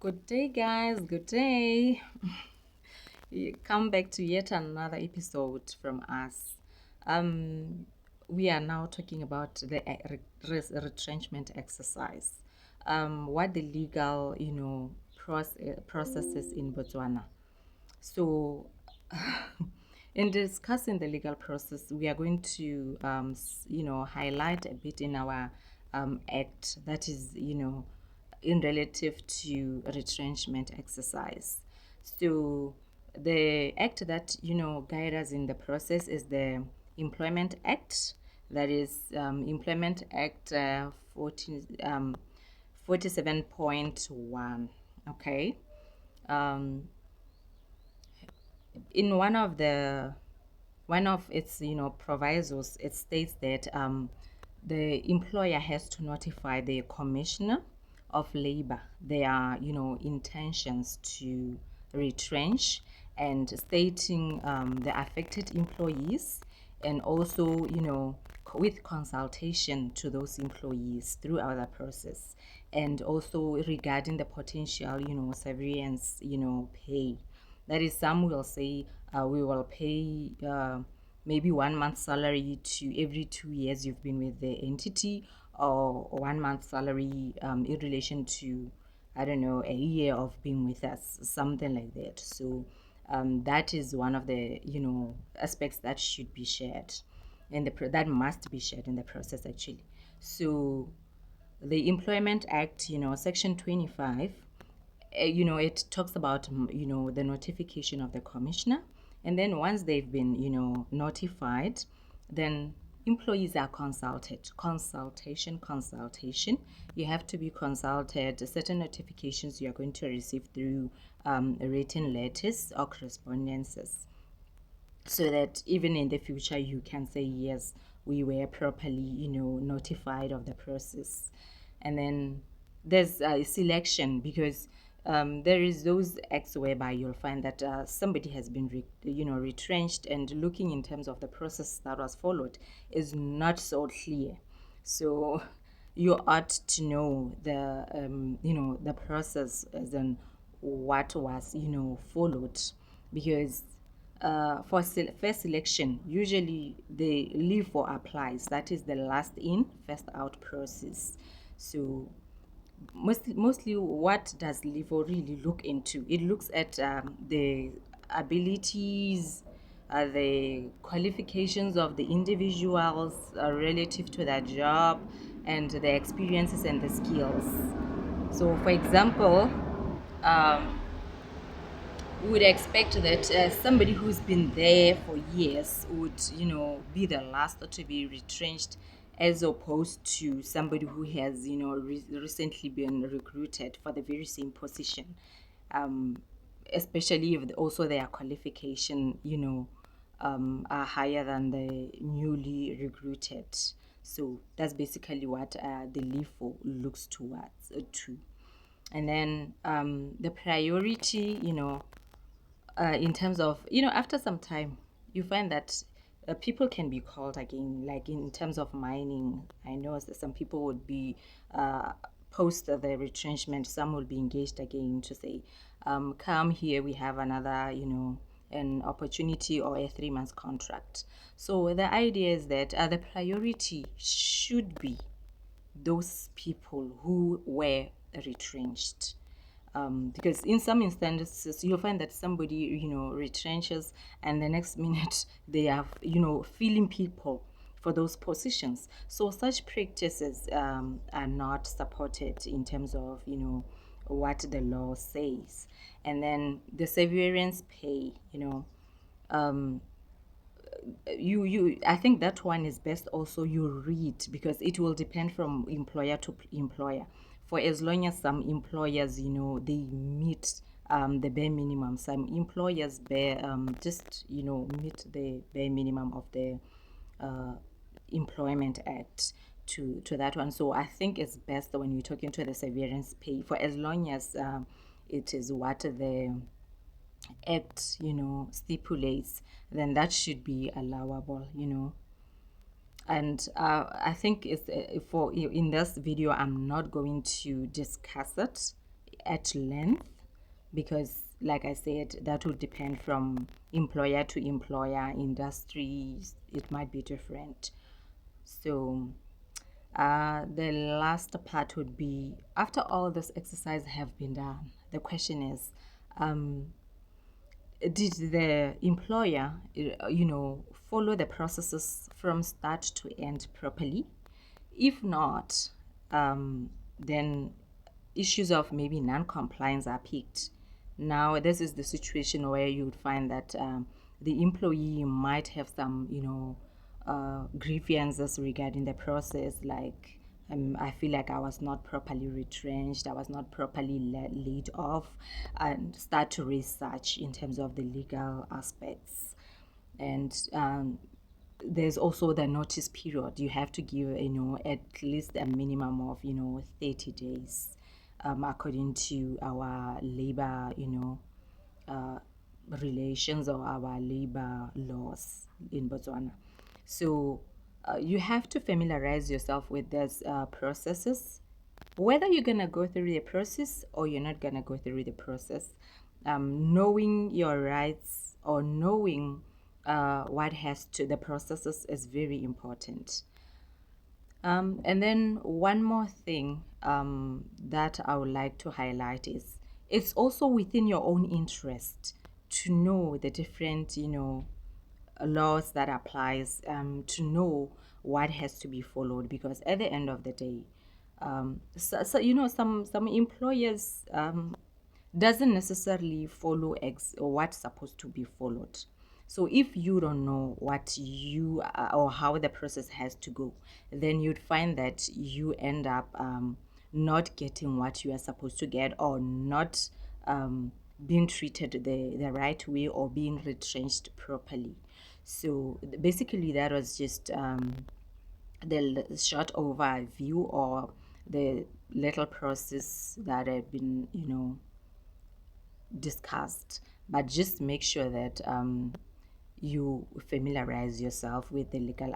Good day, guys. Good day. Come back to yet another episode from us. Um, we are now talking about the retrenchment exercise. What the legal, processes in Botswana. So, in discussing the legal process, we are going to, highlight a bit in our act that is, in relative to retrenchment exercise. So, the act that, guide us in the process is the Employment Act, that is Employment Act 47.1. Okay. Um, in one of its provisos, it states that the employer has to notify the commissioner of labor their intentions to retrench, and stating the affected employees, and also with consultation to those employees throughout the process, and also regarding the potential severance pay. That is, some will say we will pay maybe 1 month salary to every 2 years you've been with the entity, or 1 month salary in relation to, I don't know, a year of being with us, something like that. So that is one of the aspects that should be shared, and that must be shared in the process actually. So the Employment Act, Section 25, it talks about the notification of the commissioner, and then once they've been notified, then employees are consultation. You have to be consulted. Certain notifications you are going to receive through written letters or correspondences, so that even in the future you can say, yes, we were properly notified of the process. And then there's a selection, because there is those acts whereby you'll find that somebody has been retrenched, and looking in terms of the process that was followed is not so clear. So you ought to know the process, as in what was followed, because for first selection, usually the leave for applies. That is the last in, first out process. So mostly what does LIFO really look into? It looks at the abilities, the qualifications of the individuals relative to their job, and the experiences and the skills. So, for example, um, we would expect that somebody who's been there for years would, be the last to be retrenched, as opposed to somebody who has, recently been recruited for the very same position, especially if also their qualification, are higher than the newly recruited. So that's basically what the LIFO looks towards to. And then the priority, in terms of, after some time, you find that people can be called again, like in terms of mining. I know that some people would be post the retrenchment, some will be engaged again to say, come here, we have another, an opportunity or a 3 month contract. So the idea is that the priority should be those people who were retrenched, because in some instances you'll find that somebody retrenches, and the next minute they are filling people for those positions. So such practices are not supported in terms of what the law says. And then the severance pay, um, you I think that one is best also you read, because it will depend from employer to employer. For as long as some employers they meet the bare minimum, some employers just meet the bare minimum of the uh, Employment Act to that one. So I think it's best when you're talking to the severance pay, for as long as it is what the act stipulates, then that should be allowable. And I think it's for in this video I'm not going to discuss it at length because, like I said, that will depend from employer to employer, industries, it might be different. So, the last part would be after all this exercise have been done, the question is, did the employer, follow the processes from start to end properly? If not, then issues of maybe non-compliance are picked. Now, this is the situation where you would find that the employee might have some, grievances regarding the process, like I feel like I was not properly retrenched, I was not properly laid off, and start to research in terms of the legal aspects. And there's also the notice period. You have to give, at least a minimum of, 30 days, according to our labor, uh, relations or our labor laws in Botswana. So you have to familiarize yourself with these processes, whether you're going to go through the process or you're not going to go through the process. Knowing your rights or knowing what has to the processes is very important. And then one more thing that I would like to highlight is it's also within your own interest to know the different, laws that applies, to know what has to be followed, because at the end of the day, some employers doesn't necessarily follow or what's supposed to be followed. So if you don't know what you or how the process has to go, then you'd find that you end up not getting what you are supposed to get, or not being treated the right way, or being retrenched properly. So basically, that was just the short overview, or the little process that have been, discussed. But just make sure that you familiarize yourself with the legal